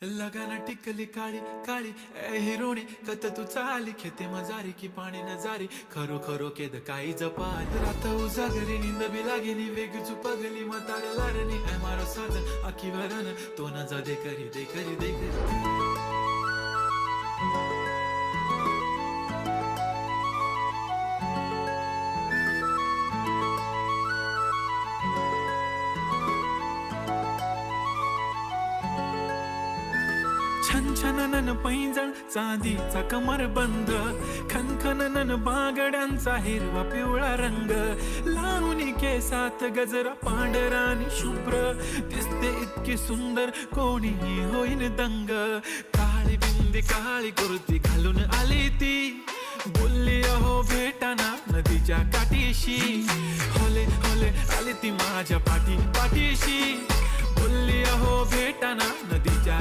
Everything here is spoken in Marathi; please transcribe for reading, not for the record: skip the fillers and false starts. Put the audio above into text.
लगाना टिकली काळी काळी ए हिरोणी कत तू चाली खेते मजारी की पाणी नजारी खरो खरो केद काही जपाल रात उजागरी निंद बी लागेनी वेग चुपगली मतार लारणी ए मारो साधन आखी वरन तो न जा दे करी दे करी दे करी छन छननन पैंजण चांदीचा कमर बंद खनखननन बागड्यांचा हिरवा पिवळा रंग लावणी केसात गजरा पांढरा आणि शुभ्र दिसते इतकी सुंदर कोणीही होईन दंग काळी बिंदी काळी कुर्ती घालून आली ती बोलली अहो भेटाना नदीच्या काठीशी होले होले आली ती माझ्या पाठीशी बोलली अहो भेटाना नदीच्या